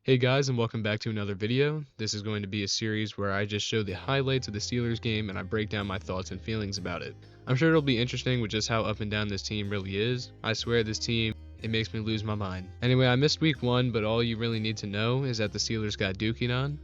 Hey guys, and welcome back to another video. This is going to be a series where I just show the highlights of the Steelers game and I break down my thoughts and feelings about it. I'm sure it'll be interesting with just how up and down this team really is. I swear this team, it makes me lose my mind. Anyway, I missed week 1, but all you really need to know is that the Steelers got dookied on.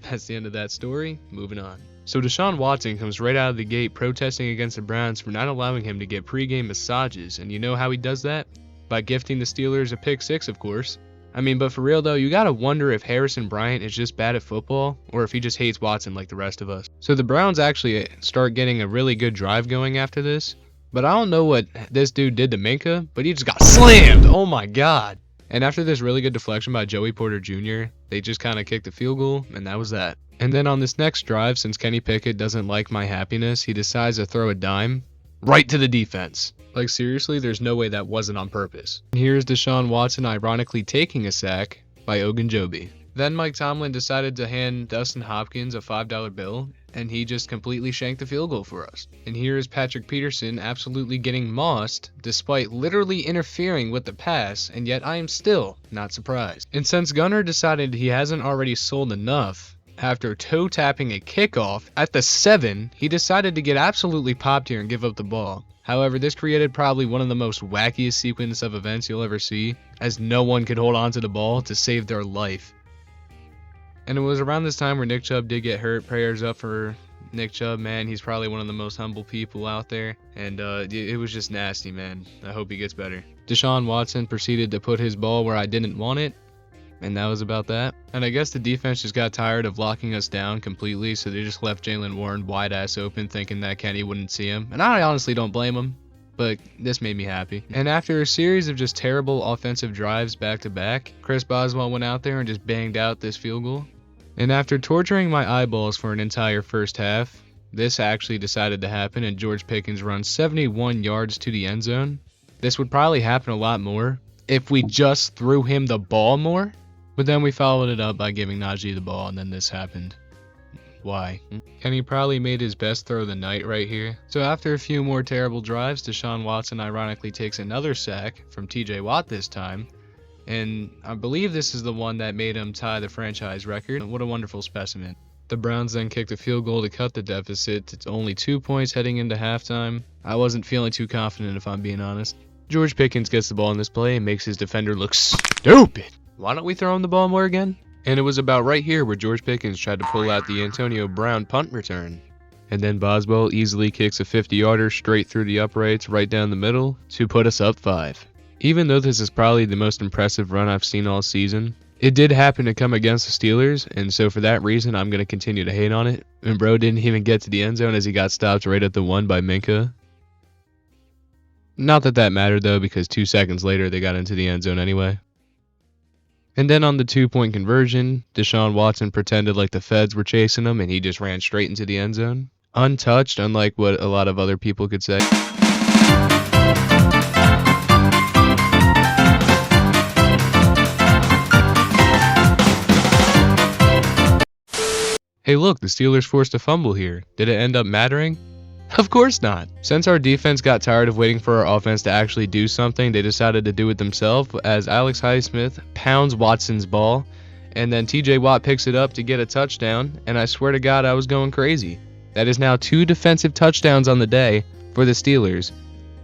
That's the end of that story. Moving on. So Deshaun Watson comes right out of the gate protesting against the Browns for not allowing him to get pregame massages, and you know how he does that? By gifting the Steelers a pick 6, of course. But for real though, you gotta wonder if Harrison Bryant is just bad at football, or if he just hates Watson like the rest of us. So the Browns actually start getting a really good drive going after this, but I don't know what this dude did to Minka, but he just got slammed! Oh my god! And after this really good deflection by Joey Porter Jr., they just kind of kicked a field goal, and that was that. And then on this next drive, since Kenny Pickett doesn't like my happiness, he decides to throw a dime right to the defense. Like seriously, there's no way that wasn't on purpose. And here's Deshaun Watson ironically taking a sack by Ogunjobi. Then Mike Tomlin decided to hand Dustin Hopkins a $5 bill, and he just completely shanked the field goal for us. And here is Patrick Peterson absolutely getting mossed, despite literally interfering with the pass, and yet I am still not surprised. And since Gunner decided he hasn't already sold enough, after toe tapping a kickoff at the 7, he decided to get absolutely popped here and give up the ball. However, this created probably one of the most wackiest sequence of events you'll ever see, as no one could hold on to the ball to save their life. And it was around this time where Nick Chubb did get hurt. Prayers up for Nick Chubb, man. He's probably one of the most humble people out there. And it was just nasty, man. I hope he gets better. Deshaun Watson proceeded to put his ball where I didn't want it. And that was about that. And I guess the defense just got tired of locking us down completely, so they just left Jaylen Warren wide ass open thinking that Kenny wouldn't see him. And I honestly don't blame him, but this made me happy. And after a series of just terrible offensive drives back to back, Chris Boswell went out there and just banged out this field goal. And after torturing my eyeballs for an entire first half, this actually decided to happen, and George Pickens runs 71 yards to the end zone. This would probably happen a lot more if we just threw him the ball more. But then we followed it up by giving Najee the ball, and then this happened. Why? Kenny probably made his best throw of the night right here. So after a few more terrible drives, Deshaun Watson ironically takes another sack from TJ Watt this time. And I believe this is the one that made him tie the franchise record. What a wonderful specimen. The Browns then kicked a field goal to cut the deficit. It's only 2 points heading into halftime. I wasn't feeling too confident, if I'm being honest. George Pickens gets the ball in this play and makes his defender look stupid. Why don't we throw him the ball more again? And it was about right here where George Pickens tried to pull out the Antonio Brown punt return. And then Boswell easily kicks a 50-yarder straight through the uprights right down the middle to put us up 5. Even though this is probably the most impressive run I've seen all season, it did happen to come against the Steelers, and so for that reason I'm going to continue to hate on it. And bro didn't even get to the end zone as he got stopped right at the 1 by Minka. Not that that mattered though, because 2 seconds later they got into the end zone anyway. And then on the 2-point conversion, Deshaun Watson pretended like the feds were chasing him and he just ran straight into the end zone. Untouched, unlike what a lot of other people could say. Hey look, the Steelers forced a fumble here. Did it end up mattering? Of course not. Since our defense got tired of waiting for our offense to actually do something, they decided to do it themselves as Alex Highsmith pounds Watson's ball, and then TJ Watt picks it up to get a touchdown, and I swear to God I was going crazy. That is now 2 defensive touchdowns on the day for the Steelers,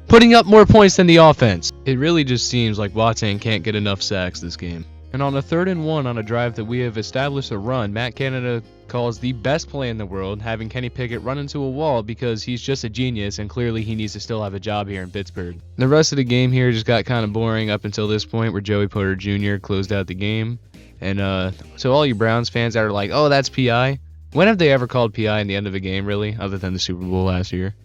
putting up more points than the offense. It really just seems like Watson can't get enough sacks this game. And on a 3rd and 1 on a drive that we have established a run, Matt Canada calls the best play in the world, having Kenny Pickett run into a wall because he's just a genius and clearly he needs to still have a job here in Pittsburgh. The rest of the game here just got kind of boring up until this point where Joey Porter Jr. closed out the game. And so all you Browns fans that are like, oh, that's PI. When have they ever called PI in the end of a game, really, other than the Super Bowl last year?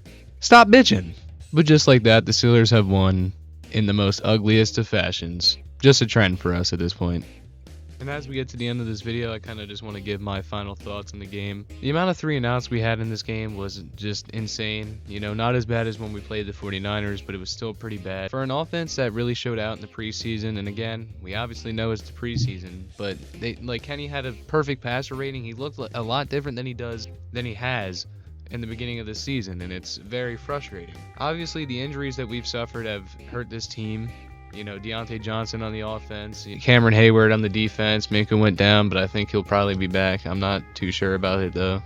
Stop bitching! But just like that, the Steelers have won in the most ugliest of fashions. Just a trend for us at this point. And as we get to the end of this video, I kind of just want to give my final thoughts on the game. The amount of 3 and outs we had in this game was just insane. You know, not as bad as when we played the 49ers, but it was still pretty bad. For an offense that really showed out in the preseason, and again, we obviously know it's the preseason, but Kenny had a perfect passer rating. He looked a lot different than he has in the beginning of the season, and it's very frustrating. Obviously, the injuries that we've suffered have hurt this team. You know, Deontay Johnson on the offense, Cameron Hayward on the defense. Minka went down, but I think he'll probably be back. I'm not too sure about it though.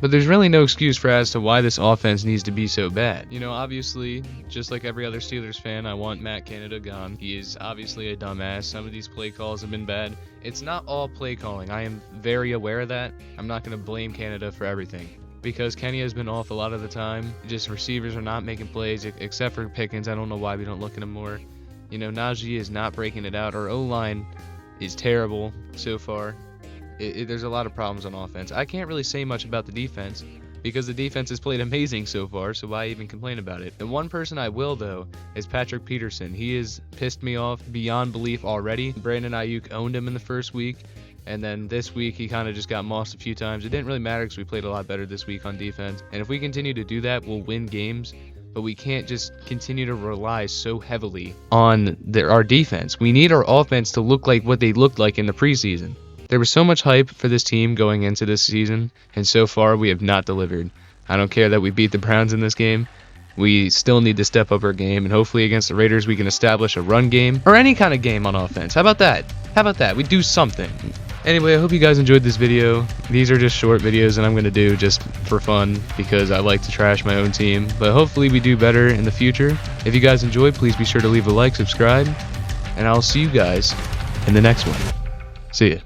But there's really no excuse for as to why this offense needs to be so bad. You know, obviously, just like every other Steelers fan, I want Matt Canada gone. He is obviously a dumbass. Some of these play calls have been bad. It's not all play calling. I am very aware of that. I'm not going to blame Canada for everything, because Kenny has been off a lot of the time. Just receivers are not making plays, except for Pickens. I don't know why we don't look at him more. You know, Najee is not breaking it out. Our O-line is terrible so far. There's a lot of problems on offense. I can't really say much about the defense because the defense has played amazing so far, so why even complain about it? The one person I will, though, is Patrick Peterson. He has pissed me off beyond belief already. Brandon Ayuk owned him in the first week, and then this week he kind of just got mossed a few times. It didn't really matter because we played a lot better this week on defense, and if we continue to do that, we'll win games. But we can't just continue to rely so heavily on our defense. We need our offense to look like what they looked like in the preseason. There was so much hype for this team going into this season, and so far we have not delivered. I don't care that we beat the Browns in this game. We still need to step up our game, and hopefully against the Raiders we can establish a run game or any kind of game on offense. How about that? How about that? We do something. Anyway, I hope you guys enjoyed this video. These are just short videos that I'm going to do just for fun because I like to trash my own team, but hopefully we do better in the future. If you guys enjoyed, please be sure to leave a like, subscribe, and I'll see you guys in the next one. See ya.